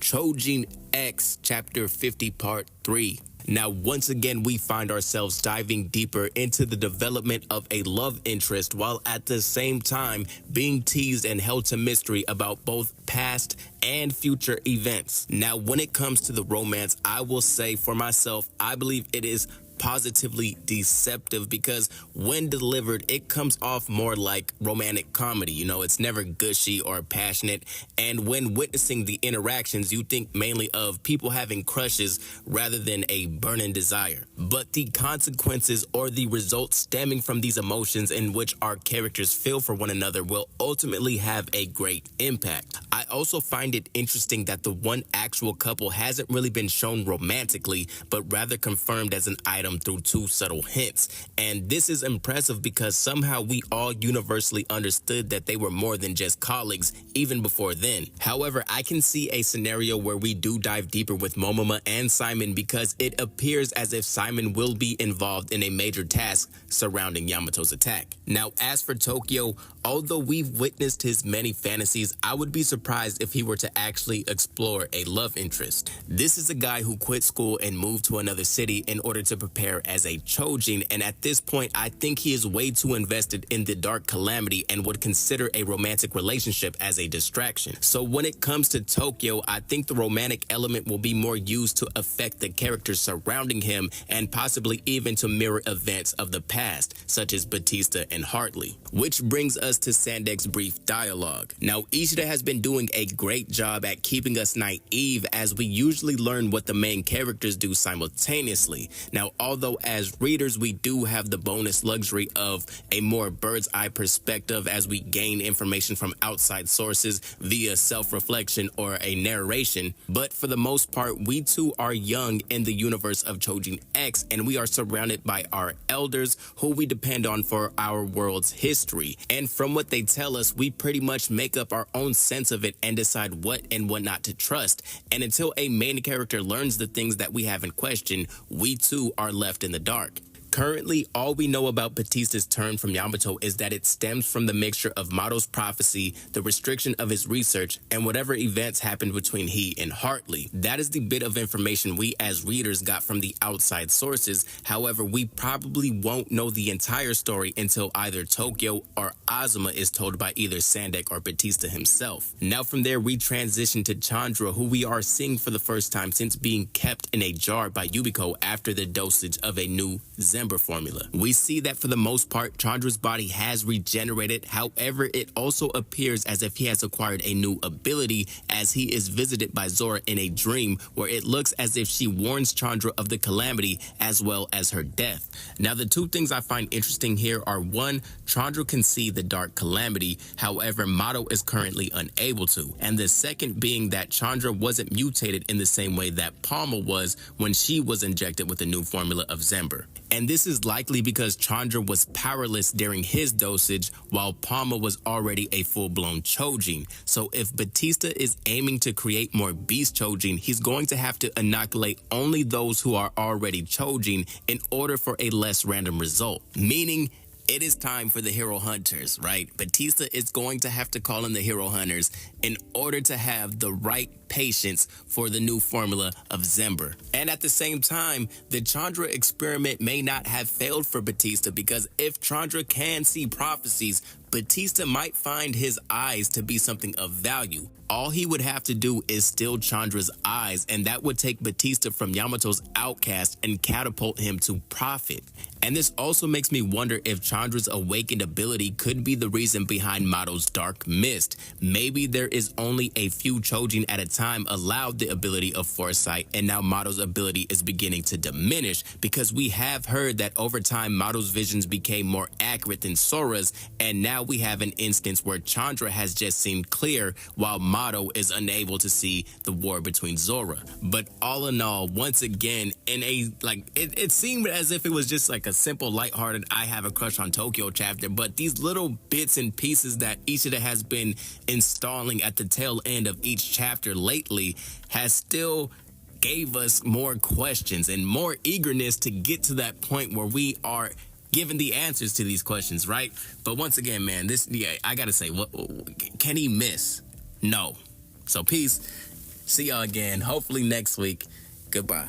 Choujin X Chapter 50 Part 3. Now, once again, we find ourselves diving deeper into the development of a love interest while at the same time being teased and held to mystery about both past and future events. Now, when it comes to the romance, I will say for myself, I believe it is positively deceptive because when delivered, it comes off more like romantic comedy. You know, it's never gushy or passionate. And when witnessing the interactions, you think mainly of people having crushes rather than a burning desire. But the consequences or the results stemming from these emotions in which our characters feel for one another will ultimately have a great impact. I also find it interesting that the one actual couple hasn't really been shown romantically, but rather confirmed as an item through two subtle hints. And this is impressive because somehow we all universally understood that they were more than just colleagues even before then. However, I can see a scenario where we do dive deeper with Momoma and Simon because it appears as if Simon will be involved in a major task surrounding Yamato's attack. Now, as for Tokyo, although we've witnessed his many fantasies, I would be surprised if he were to actually explore a love interest. This is a guy who quit school and moved to another city in order to prepare as a Choujin, and at this point, I think he is way too invested in the dark calamity and would consider a romantic relationship as a distraction. So when it comes to Tokyo, I think the romantic element will be more used to affect the characters surrounding him and possibly even to mirror events of the past, such as Batista and Hartley. Which brings us to Sandek's brief dialogue. Now, Ishida has been doing a great job at keeping us naive as we usually learn what the main characters do simultaneously. Now, although as readers we do have the bonus luxury of a more bird's eye perspective as we gain information from outside sources via self-reflection or a narration, but for the most part we too are young in the universe of Choujin X and we are surrounded by our elders who we depend on for our world's history. And from what they tell us, we pretty much make up our own sense of it and decide what and what not to trust. And until a main character learns the things that we haven't questioned, we too are left in the dark. Currently, all we know about Batista's turn from Yamato is that it stems from the mixture of Mato's prophecy, the restriction of his research, and whatever events happened between he and Hartley. That is the bit of information we as readers got from the outside sources. However, we probably won't know the entire story until either Tokyo or Azuma is told by either Sandek or Batista himself. Now from there, we transition to Chandra, who we are seeing for the first time since being kept in a jar by Yubiko after the dosage of a new Zember formula. We see that for the most part, Chandra's body has regenerated. However, it also appears as if he has acquired a new ability as he is visited by Zora in a dream where it looks as if she warns Chandra of the calamity as well as her death. Now, the two things I find interesting here are one, Chandra can see the dark calamity. However, Mato is currently unable to. And the second being that Chandra wasn't mutated in the same way that Palma was when she was injected with the new formula of Zember. And this is likely because Chandra was powerless during his dosage while Palma was already a full-blown Choujin. So if Batista is aiming to create more beast Choujin, he's going to have to inoculate only those who are already Choujin in order for a less random result. Meaning, it is time for the hero hunters, right? Batista is going to have to call in the hero hunters in order to have the right patience for the new formula of Zember. And at the same time, the Chandra experiment may not have failed for Batista because if Chandra can see prophecies, Batista might find his eyes to be something of value. All he would have to do is steal Chandra's eyes, and that would take Batista from Yamato's outcast and catapult him to profit. And this also makes me wonder if Chandra's awakened ability could be the reason behind Mato's dark mist. Maybe there is only a few Choujin at a time allowed the ability of foresight, and now Mato's ability is beginning to diminish because we have heard that over time Mato's visions became more accurate than Sora's, and now we have an instance where Chandra has just seen clear while Mato is unable to see the war between Zora. But all in all, once again, in a it seemed as if it was just like a simple lighthearted I have a crush on Tokyo chapter, but these little bits and pieces that Ishida has been installing at the tail end of each chapter lately has still gave us more questions and more eagerness to get to that point where we are given the answers to these questions, right? But once again, man, I gotta say, what can he miss? No. So peace. See y'all again, hopefully next week. Goodbye.